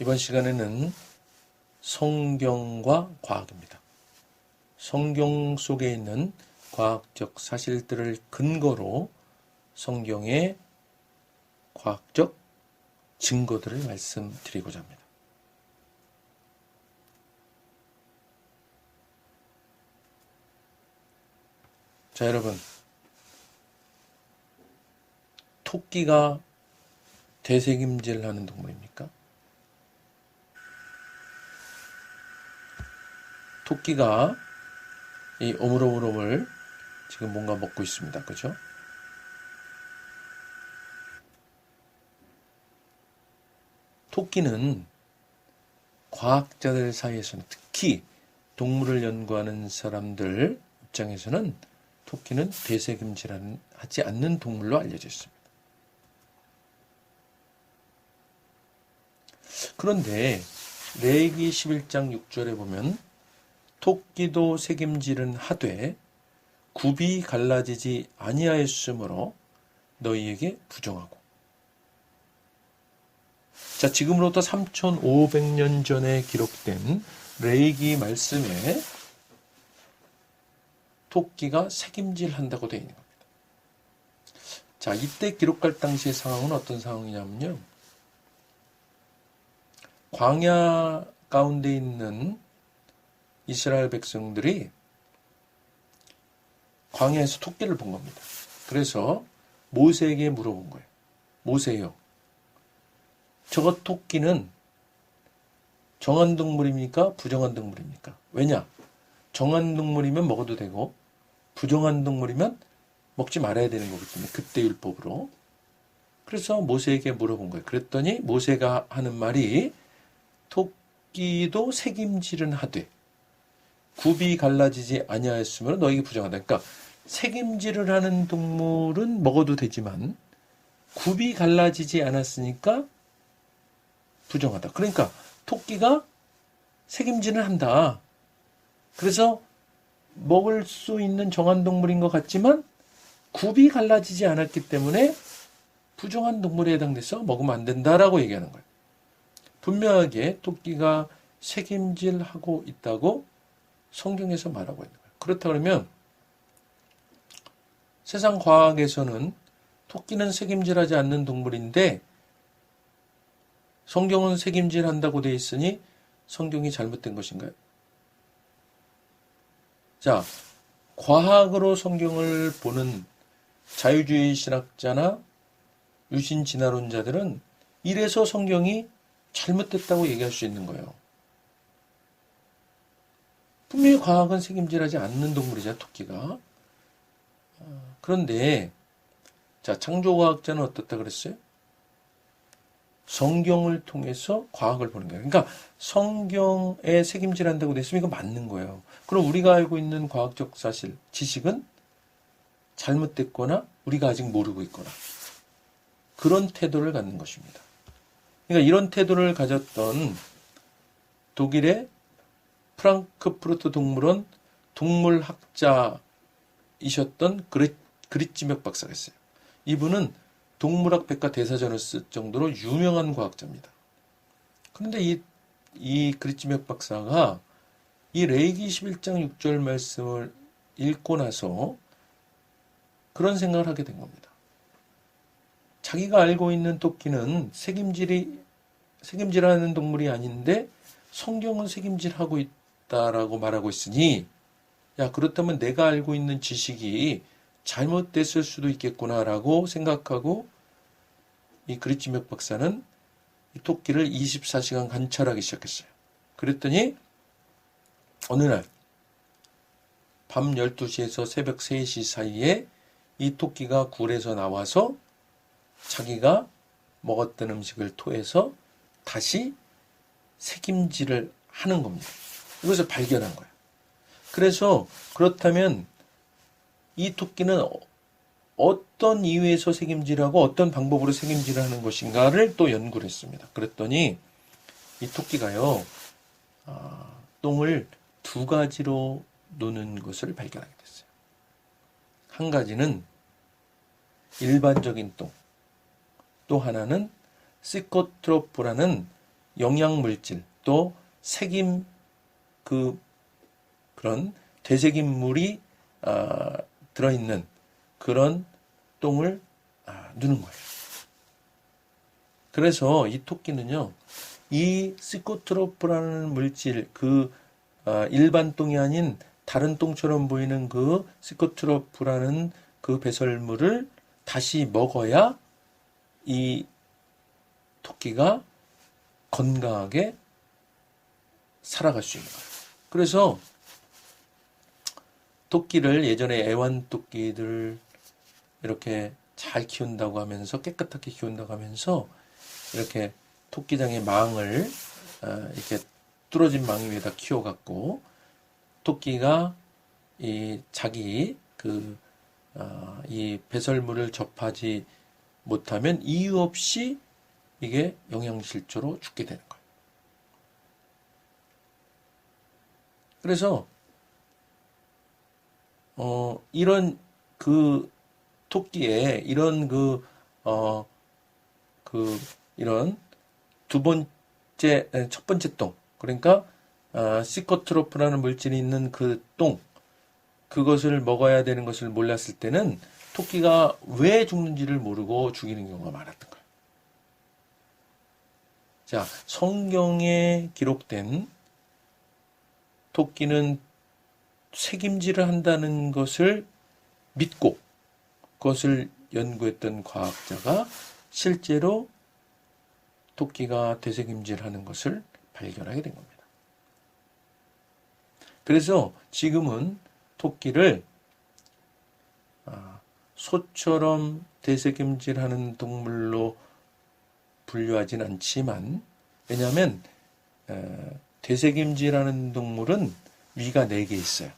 이번 시간에는 성경과 과학입니다. 성경 속에 있는 과학적 사실들을 근거로 성경의 과학적 증거들을 말씀드리고자 합니다. 자, 여러분, 토끼가 되새김질하는 동물입니까? 토끼가 이 오물오물오물 지금 뭔가 먹고 있습니다. 그죠? 토끼는 과학자들 사이에서는, 특히 동물을 연구하는 사람들 입장에서는 토끼는 되새김질하지 않는 동물로 알려져 있습니다. 그런데 레위기 11장 6절에 보면 토끼도 새김질은 하되 굽이 갈라지지 아니하였으므로 너희에게 부정하고. 자, 지금으로부터 3,500년 전에 기록된 레위기 말씀에 토끼가 새김질한다고 되어 있는 겁니다. 자, 이때 기록할 당시의 상황은 어떤 상황이냐면요, 광야 가운데 있는 이스라엘 백성들이 광야에서 토끼를 본 겁니다. 그래서 모세에게 물어본 거예요. 모세요, 저거 토끼는 정한 동물입니까? 부정한 동물입니까? 왜냐? 정한 동물이면 먹어도 되고 부정한 동물이면 먹지 말아야 되는 거기 때문에, 그때 율법으로. 그래서 모세에게 물어본 거예요. 그랬더니 모세가 하는 말이 토끼도 새김질은 하되 굽이 갈라지지 아니하였으므로 너희에게 부정하다. 그러니까 새김질을 하는 동물은 먹어도 되지만 굽이 갈라지지 않았으니까 부정하다. 그러니까 토끼가 새김질을 한다. 그래서 먹을 수 있는 정한 동물인 것 같지만 굽이 갈라지지 않았기 때문에 부정한 동물에 해당돼서 먹으면 안 된다라고 얘기하는 거예요. 분명하게 토끼가 새김질하고 있다고 성경에서 말하고 있는 거예요. 그렇다 그러면 세상 과학에서는 토끼는 새김질하지 않는 동물인데 성경은 새김질한다고 되어 있으니 성경이 잘못된 것인가요? 자, 과학으로 성경을 보는 자유주의 신학자나 유신 진화론자들은 이래서 성경이 잘못됐다고 얘기할 수 있는 거예요. 분명히 과학은 새김질하지 않는 동물이잖아요, 토끼가. 그런데 자, 창조과학자는 어떻다 그랬어요? 성경을 통해서 과학을 보는 거예요. 그러니까 성경에 새김질한다고 됐으면 이거 맞는 거예요. 그럼 우리가 알고 있는 과학적 사실, 지식은 잘못됐거나 우리가 아직 모르고 있거나 그런 태도를 갖는 것입니다. 그러니까 이런 태도를 가졌던 독일의 프랑크푸르트 동물원 동물학자이셨던 그리찌맥 박사가 있어요. 이분은 동물학 백과 대사전을 쓸 정도로 유명한 과학자입니다. 그런데 이 그리찌맥 박사가 이 레위기 11장 6절 말씀을 읽고 나서 그런 생각을 하게 된 겁니다. 자기가 알고 있는 토끼는 새김질하는 동물이 아닌데 성경은 새김질하고 있다라고 말하고 있으니, 야, 그렇다면 내가 알고 있는 지식이 잘못됐을 수도 있겠구나라고 생각하고 이 그리찌맥 박사는 이 토끼를 24시간 관찰하기 시작했어요. 그랬더니 어느 날 밤 12시에서 새벽 3시 사이에 이 토끼가 굴에서 나와서 자기가 먹었던 음식을 토해서 다시 새김질을 하는 겁니다. 이것을 발견한 거예요. 그래서 그렇다면 이 토끼는 어떤 이유에서 새김질하고 어떤 방법으로 새김질을 하는 것인가를 또 연구를 했습니다. 그랬더니 이 토끼가요, 똥을 두 가지로 노는 것을 발견하게 됐어요. 한 가지는 일반적인 똥, 또 하나는 시코트로프라는 영양물질 또 색임 그런 되새김물이 들어있는 그런 똥을 누는 거예요. 그래서 이 토끼는요, 이 시코트로프라는 물질, 일반 똥이 아닌 다른 똥처럼 보이는 그 시코트로프라는 그 배설물을 다시 먹어야 이 토끼가 건강하게 살아갈 수 있는 거예요. 그래서 토끼를 예전에 애완토끼들 이렇게 잘 키운다고 하면서 깨끗하게 키운다고 하면서 이렇게 토끼장의 망을 이렇게 뚫어진 망 위에다 키워갖고 토끼가 이 자기 이 배설물을 접하지 못하면 이유 없이 이게 영양실조로 죽게 되는 거예요. 그래서 이런 토끼의 이런 이런 첫 번째 똥, 그러니까 시코트로프라는 물질이 있는 그 똥, 그것을 먹어야 되는 것을 몰랐을 때는 토끼가 왜 죽는지를 모르고 죽이는 경우가 많았던 거예요. 자, 성경에 기록된 토끼는 책임질을 한다는 것을 믿고 그것을 연구했던 과학자가 실제로 토끼가 되새김질하는 것을 발견하게 된 겁니다. 그래서 지금은 토끼를 소처럼 되새김질하는 동물로 분류하진 않지만, 왜냐하면 되새김질하는 동물은 위가 4개 있어요.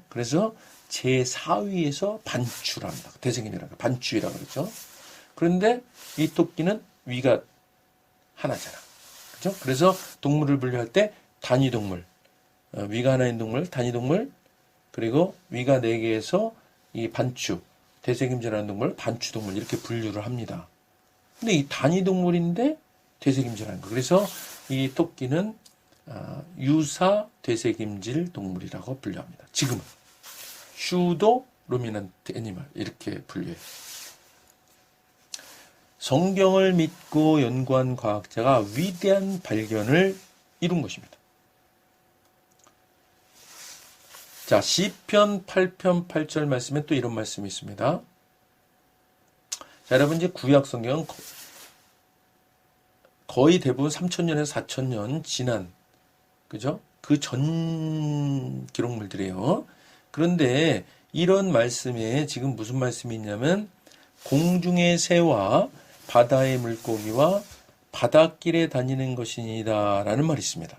그래서 제4위에서 반추랍니다. 되새김이라고 반추이라고 그러죠. 그런데 이 토끼는 위가 하나잖아. 그렇죠? 그래서 동물을 분류할 때 단위동물, 위가 하나인 동물, 단위동물, 그리고 위가 4개에서 이 반추, 되새김질하는 동물, 반추동물 이렇게 분류를 합니다. 근데 이 단위동물인데 되새김질하는 거. 그래서 이 토끼는 유사 되새김질 동물이라고 분류합니다. 지금은 슈도 루미넌트 애니멀 이렇게 분류해요. 성경을 믿고 연구한 과학자가 위대한 발견을 이룬 것입니다. 자, 시편 8편 8절 말씀에 또 이런 말씀이 있습니다. 자, 여러분 이제 구약 성경은 거의 대부분 3,000년에서 4,000년 지난, 그죠? 그 전 기록물들이에요. 그런데 이런 말씀에 지금 무슨 말씀이 있냐면 공중의 새와 바다의 물고기와 바닷길에 다니는 것이니다 라는 말이 있습니다.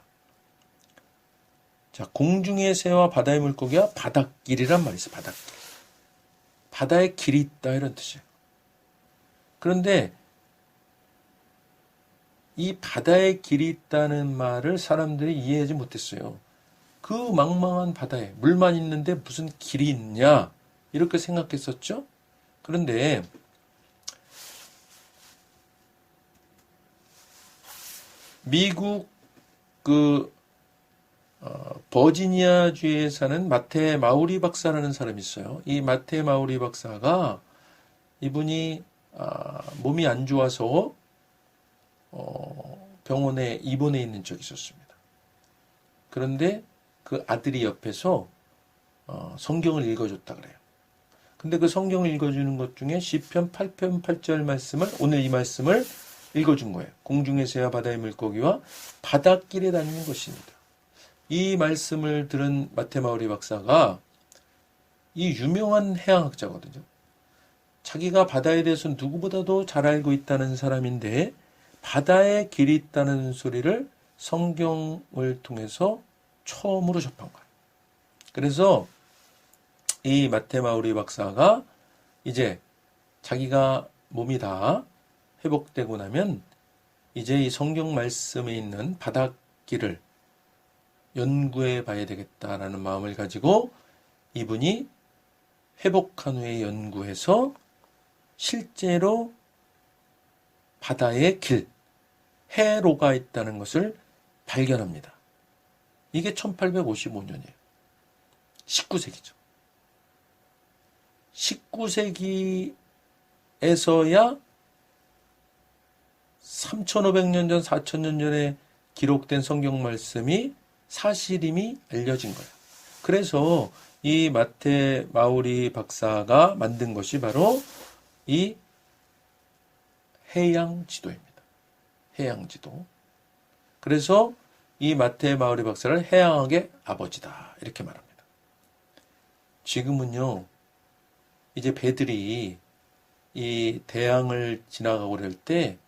자, 공중의 새와 바다의 물고기와 바닷길이란 말이 있어요. 바닷길. 바다에 길이 있다 이런 뜻이에요. 그런데 이 바다에 길이 있다는 말을 사람들이 이해하지 못했어요. 그 망망한 바다에 물만 있는데 무슨 길이 있냐 이렇게 생각했었죠. 그런데 미국 버지니아주에 사는 마테 마우리 박사라는 사람이 있어요. 이 마테 마우리 박사가 이분이 몸이 안 좋아서 병원에 입원해 있는 적이 있었습니다. 그런데 그 아들이 옆에서 성경을 읽어줬다 그래요. 근데 그 성경을 읽어주는 것 중에 시편 8편 8절 말씀을, 오늘 이 말씀을 읽어준 거예요. 공중의 새와 바다의 물고기와 바닷길에 다니는 것입니다. 이 말씀을 들은 마테마우리 박사가 이 유명한 해양학자거든요. 자기가 바다에 대해서 누구보다도 잘 알고 있다는 사람인데 바다에 길이 있다는 소리를 성경을 통해서 처음으로 접한 거예요. 그래서 이 마테마우리 박사가 이제 자기가 몸이 다 회복되고 나면 이제 이 성경 말씀에 있는 바닷길을 연구해 봐야 되겠다라는 마음을 가지고 이분이 회복한 후에 연구해서 실제로 바다의 길, 해로가 있다는 것을 발견합니다. 이게 1855년이에요. 19세기죠. 19세기에서야 3500년 전, 4000년 전에 기록된 성경 말씀이 사실임이 알려진 거예요. 그래서 이 마테 마우리 박사가 만든 것이 바로 이 해양 지도입니다. 해양 지도. 그래서 이 마테 마우리 박사를 해양학의 아버지다 이렇게 말합니다. 지금은요, 이제 배들이 이 대양을 지나가고 그럴 때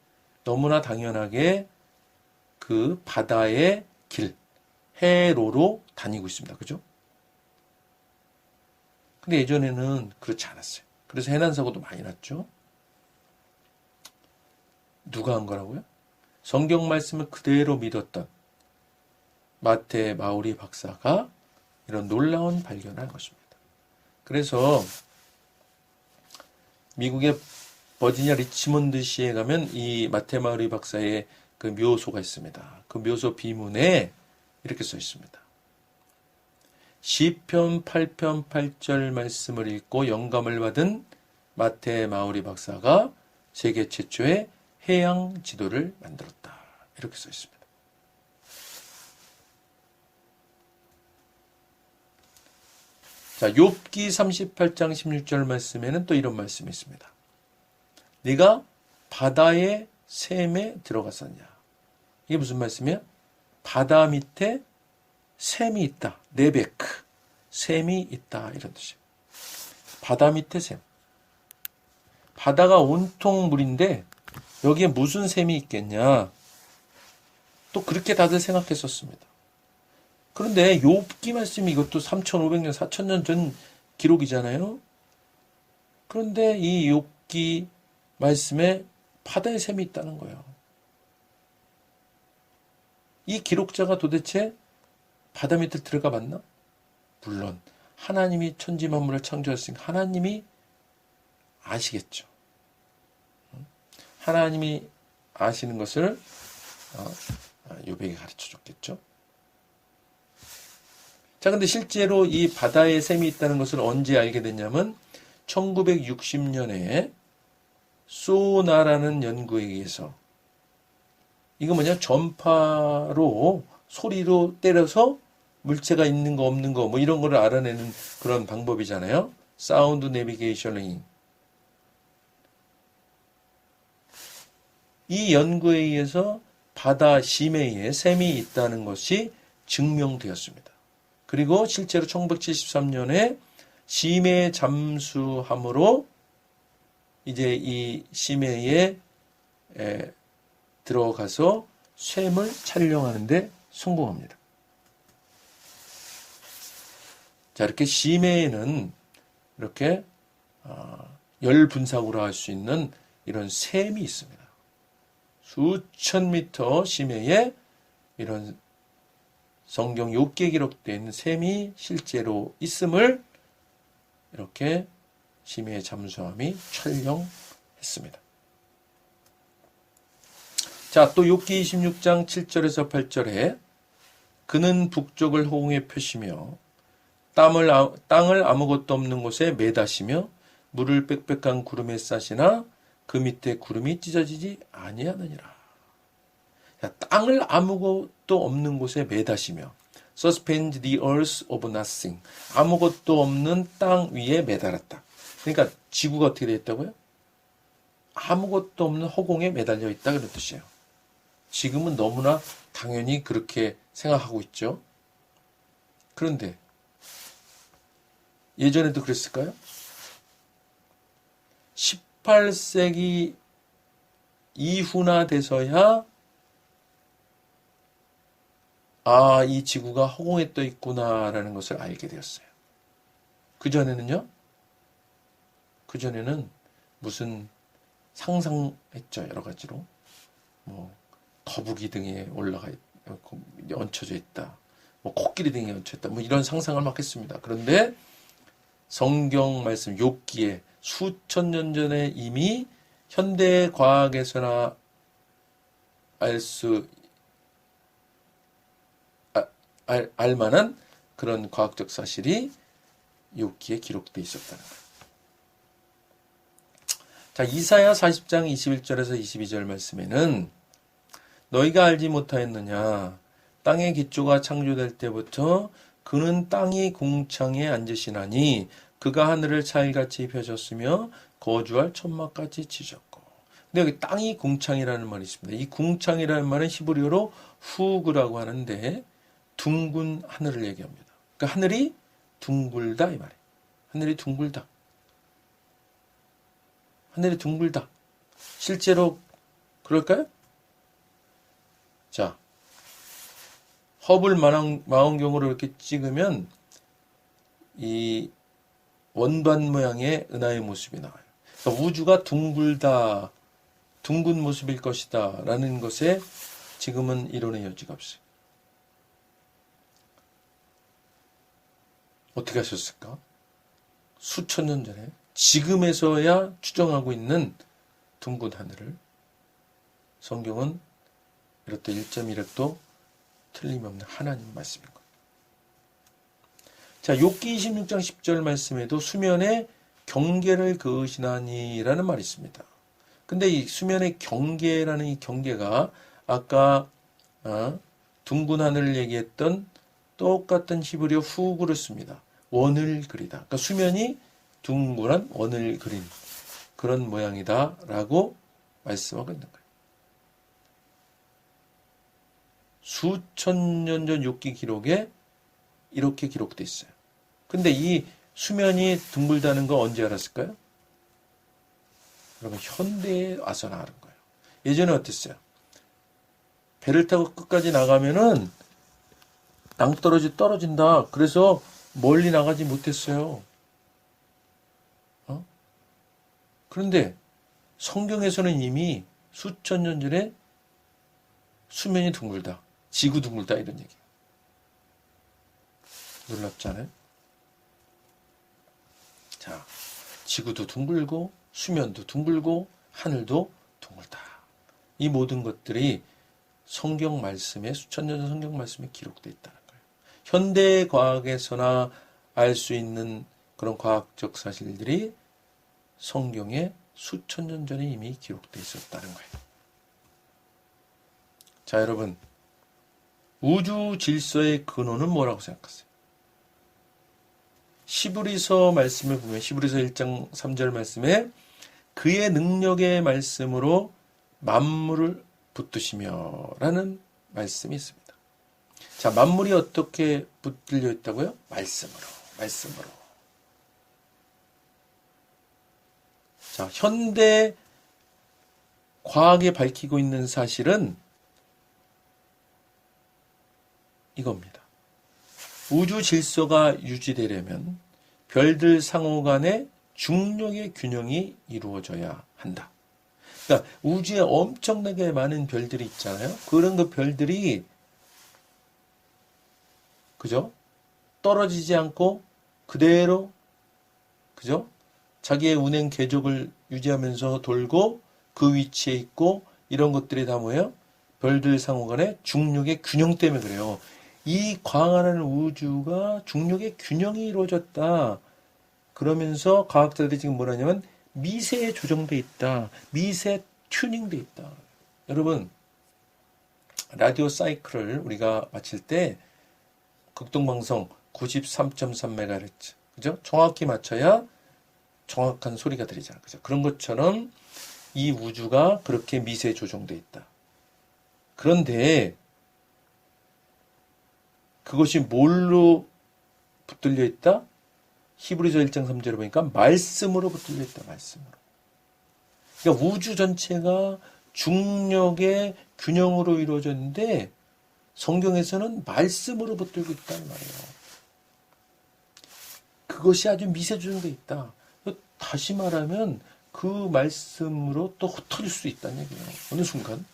너무나 당연하게 그 바다의 길, 해로로 다니고 있습니다. 그죠? 근데 예전에는 그렇지 않았어요. 그래서 해난사고도 많이 났죠. 누가 한 거라고요? 성경 말씀을 그대로 믿었던 마테 마우리 박사가 이런 놀라운 발견을 한 것입니다. 그래서 미국의 버지니아 리치몬드시에 가면 이 마테 마우리 박사의 그 묘소가 있습니다. 그 묘소 비문에 이렇게 써 있습니다. 시편 8편 8절 말씀을 읽고 영감을 받은 마테 마우리 박사가 세계 최초의 해양 지도를 만들었다. 이렇게 써 있습니다. 자, 욥기 38장 16절 말씀에는 또 이런 말씀이 있습니다. 네가 바다의 샘에 들어갔었냐? 이게 무슨 말씀이야? 바다 밑에 샘이 있다. 네베크. 샘이 있다. 이런 뜻이에요. 바다 밑에 샘. 바다가 온통 물인데 여기에 무슨 샘이 있겠냐? 또 그렇게 다들 생각했었습니다. 그런데 욥기 말씀이 이것도 3500년, 4000년 전 기록이잖아요. 그런데 이 욥기 말씀에 바다의 샘이 있다는 거예요. 이 기록자가 도대체 바다 밑에 들어가 봤나? 물론 하나님이 천지 만물을 창조하셨으니까 하나님이 아시겠죠. 하나님이 아시는 것을 욥에게 가르쳐 줬겠죠. 자, 근데 실제로 이 바다에 샘이 있다는 것을 언제 알게 됐냐면 1960년에 소나라는 연구에 의해서 이거 뭐냐? 전파로 소리로 때려서 물체가 있는 거 없는 거 뭐 이런 거를 알아내는 그런 방법이잖아요. 사운드 내비게이셔닝. 이 연구에 의해서 바다 심해에 샘이 있다는 것이 증명되었습니다. 그리고 실제로 1973년에 심해 잠수함으로 이제 이 심해에 들어가서 샘을 촬영하는데 성공합니다. 자, 이렇게 심해에는 이렇게 열 분사구라 할 수 있는 이런 샘이 있습니다. 수천 미터 심해에 이런 성경 욥기에 기록되어 있는 샘이 실제로 있음을 이렇게 심해 잠수함이 촬영했습니다. 자, 또 욥기 26장 7절에서 8절에 그는 북쪽을 호응에 펴시며 땅을 아무것도 없는 곳에 매다시며 물을 빽빽한 구름에 싸시나 그 밑에 구름이 찢어지지 아니하느니라. 자, 땅을 아무것도 없는 곳에 매다시며 suspend the earth of nothing. 아무것도 없는 땅 위에 매달았다. 그러니까 지구가 어떻게 되어 있다고요? 아무것도 없는 허공에 매달려 있다 그런 뜻이에요. 지금은 너무나 당연히 그렇게 생각하고 있죠. 그런데 예전에도 그랬을까요? 18세기 이후나 돼서야 이 지구가 허공에 떠 있구나라는 것을 알게 되었어요. 그전에는요? 그전에는 무슨 상상했죠. 여러 가지로. 뭐 거북이 등에 얹혀져 있다. 뭐 코끼리 등에 얹혀져 있다. 뭐 이런 상상을 막 했습니다. 그런데 성경 말씀 욥기에 수천 년 전에 이미 현대 과학에서나 알 만한 그런 과학적 사실이 욥기에 기록되어 있었다는 거예요. 자, 이사야 40장 21절에서 22절 말씀에는 너희가 알지 못하였느냐 땅의 기초가 창조될 때부터 그는 땅이 궁창에 앉으시나니 그가 하늘을 차일같이 펴셨으며 거주할 천막같이 치셨고. 근데 여기 땅이 궁창이라는 말이 있습니다. 이 궁창이라는 말은 히브리어로 후그라고 하는데 둥근 하늘을 얘기합니다. 그러니까 하늘이 둥글다 이 말이에요. 하늘이 둥글다. 하늘이 둥글다. 실제로 그럴까요? 자, 허블 망원경으로 이렇게 찍으면 이 원반 모양의 은하의 모습이 나와요. 그러니까 우주가 둥글다, 둥근 모습일 것이다 라는 것에 지금은 이론의 여지가 없어요. 어떻게 하셨을까? 수천 년 전에 지금에서야 추정하고 있는 둥근 하늘을 성경은 이렇다 1.1획도 틀림없는 하나님 말씀인 거예요. 자, 욥기 26장 10절 말씀에도 수면에 경계를 그으시나니라는 말이 있습니다. 근데 이 수면의 경계라는 이 경계가 아까 둥근 하늘을 얘기했던 똑같은 히브리어 후그를 씁니다. 원을 그리다. 그러니까 수면이 둥근한 원을 그린 그런 모양이다라고 말씀하고 있는 거예요. 수천 년 전 욥기 기록에 이렇게 기록되어 있어요. 근데 이 수면이 둥글다는 거 언제 알았을까요? 여러분, 현대에 와서나 아는 거예요. 예전에 어땠어요? 배를 타고 끝까지 나가면은 낭떠러지 떨어진다. 그래서 멀리 나가지 못했어요. 그런데 성경에서는 이미 수천 년 전에 수면이 둥글다. 지구 둥글다 이런 얘기예요. 놀랍지 않아요? 자, 지구도 둥글고 수면도 둥글고 하늘도 둥글다. 이 모든 것들이 성경 말씀에 수천 년 전 성경 말씀에 기록되어 있다는 거예요. 현대 과학에서나 알 수 있는 그런 과학적 사실들이 성경에 수천 년 전에 이미 기록되어 있었다는 거예요. 자, 여러분, 우주 질서의 근원은 뭐라고 생각하세요? 히브리서 말씀을 보면 히브리서 1장 3절 말씀에 그의 능력의 말씀으로 만물을 붙드시며 라는 말씀이 있습니다. 자, 만물이 어떻게 붙들려 있다고요? 말씀으로. 자, 현대 과학에 밝히고 있는 사실은 이겁니다. 우주 질서가 유지되려면 별들 상호 간의 중력의 균형이 이루어져야 한다. 그러니까 우주에 엄청나게 많은 별들이 있잖아요. 그런 그 별들이 그죠? 떨어지지 않고 그대로 그죠? 자기의 운행 궤적을 유지하면서 돌고 그 위치에 있고 이런 것들이 다 뭐예요? 별들 상호 간의 중력의 균형 때문에 그래요. 이 광활한 우주가 중력의 균형이 이루어졌다. 그러면서 과학자들이 지금 뭐라냐면 미세에 조정돼 있다. 미세 튜닝돼 있다. 여러분, 라디오 사이클을 우리가 마칠 때 극동방송 93.3MHz. 그죠? 정확히 맞춰야 정확한 소리가 들리잖아요. 그죠? 그런 것처럼 이 우주가 그렇게 미세에 조정돼 있다. 그런데 그것이 뭘로 붙들려 있다? 히브리서 1장 3절에 보니까 말씀으로 붙들려 있다. 말씀으로. 그러니까 우주 전체가 중력의 균형으로 이루어졌는데 성경에서는 말씀으로 붙들고 있다는 말이에요. 그것이 아주 미세 조정되어 있다. 다시 말하면 그 말씀으로 또 흩어질 수 있다는 얘기예요. 어느 순간.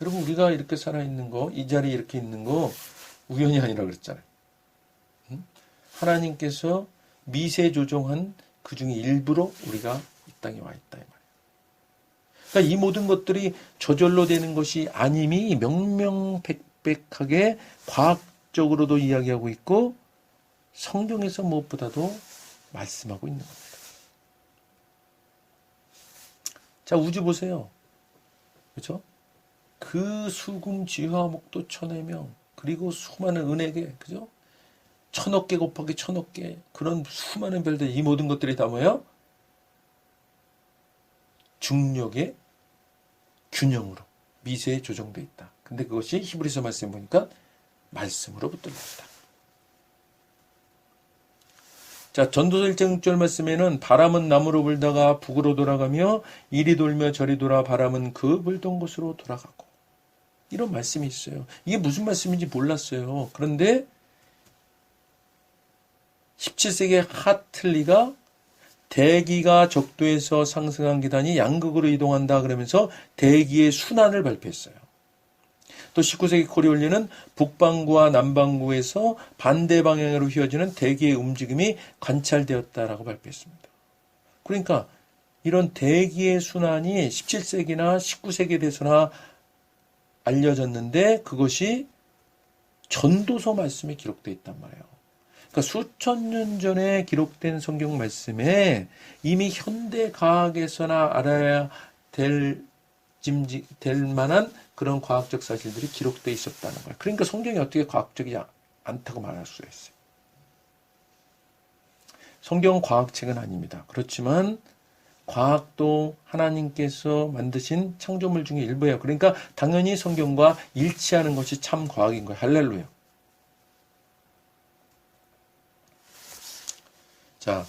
여러분, 우리가 이렇게 살아있는 거, 이 자리에 이렇게 있는 거 우연이 아니라 그랬잖아요. 하나님께서 미세 조정한 그 중에 일부로 우리가 이 땅에 와 있다. 이 말이에요. 그러니까 이 모든 것들이 저절로 되는 것이 아님이 명명백백하게 과학적으로도 이야기하고 있고 성경에서 무엇보다도 말씀하고 있는 겁니다. 자, 우주 보세요. 그렇죠? 그 수금 지화목도 1000여 그리고 수많은 은행에 그죠? 1000억 개 곱하기 1000억 개 그런 수많은 별들 이 모든 것들이 다 뭐예요? 중력의 균형으로 미세에 조정되어 있다. 근데 그것이 히브리서 말씀 보니까 말씀으로부터 나왔다. 자, 전도서 1장 6절 말씀에는 바람은 남으로 불다가 북으로 돌아가며 이리 돌며 저리 돌아 바람은 그 불던 곳으로 돌아가고 이런 말씀이 있어요. 이게 무슨 말씀인지 몰랐어요. 그런데 17세기의 하틀리가 대기가 적도에서 상승한 기단이 양극으로 이동한다 그러면서 대기의 순환을 발표했어요. 또 19세기 코리올리는 북반구와 남반구에서 반대 방향으로 휘어지는 대기의 움직임이 관찰되었다라고 발표했습니다. 그러니까 이런 대기의 순환이 17세기나 19세기에 대해서나 알려졌는데 그것이 전도서 말씀에 기록되어 있단 말이에요. 그러니까 수천 년 전에 기록된 성경 말씀에 이미 현대 과학에서나 알아야 될 만한 그런 과학적 사실들이 기록되어 있었다는 거예요. 그러니까 성경이 어떻게 과학적이지 않다고 말할 수가 있어요. 성경은 과학책은 아닙니다. 그렇지만 과학도 하나님께서 만드신 창조물 중에 일부예요. 그러니까 당연히 성경과 일치하는 것이 참 과학인 거예요. 할렐루야. 자,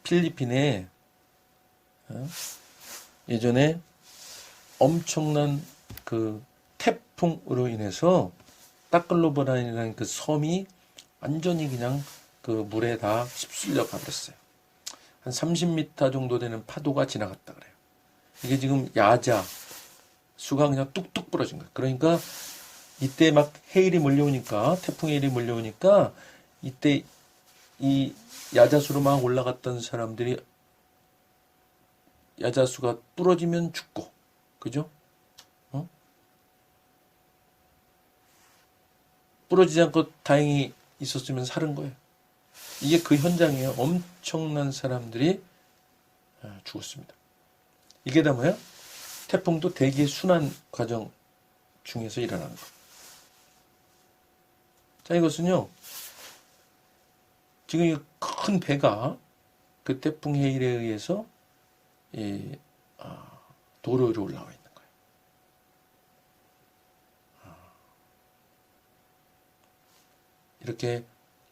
필리핀에 예전에 엄청난 그 태풍으로 인해서 따클로바란이라는 그 섬이 완전히 그냥 그 물에 다 휩쓸려 가버렸어요. 한 30m 정도 되는 파도가 지나갔다 그래요. 이게 지금 야자 수가 그냥 뚝뚝 부러진 거예요. 그러니까 이때 막 해일이 몰려오니까 태풍 해일이 몰려오니까 이때 이 야자수로 막 올라갔던 사람들이 야자수가 부러지면 죽고 그죠? 부러지지 않고 다행히 있었으면 사는 거예요. 이게 그 현장이에요. 엄청난 사람들이 죽었습니다. 이게 다 뭐야? 태풍도 대기의 순환 과정 중에서 일어나는 거. 자, 이것은요. 지금 이 큰 배가 그 태풍 해일에 의해서 도로 위로 올라와 있는 거예요. 이렇게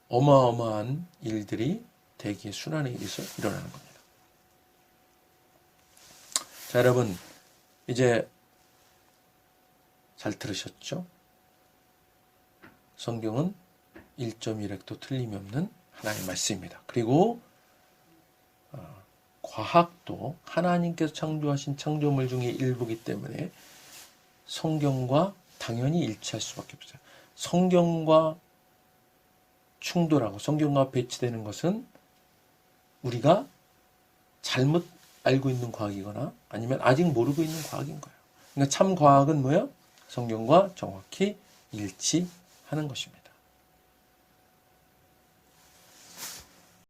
어마어마한 일들이 대기의 순환에 의해서 일어나는 겁니다. 자, 여러분 이제 잘 들으셨죠? 성경은 1.1획도 틀림이 없는 하나님의 말씀입니다. 그리고 과학도 하나님께서 창조하신 창조물 중에 일부이기 때문에 성경과 당연히 일치할 수밖에 없어요. 성경과 충돌하고 성경과 배치되는 것은 우리가 잘못 알고 있는 과학이거나 아니면 아직 모르고 있는 과학인 거예요. 그러니까 참 과학은 뭐예요? 성경과 정확히 일치하는 것입니다.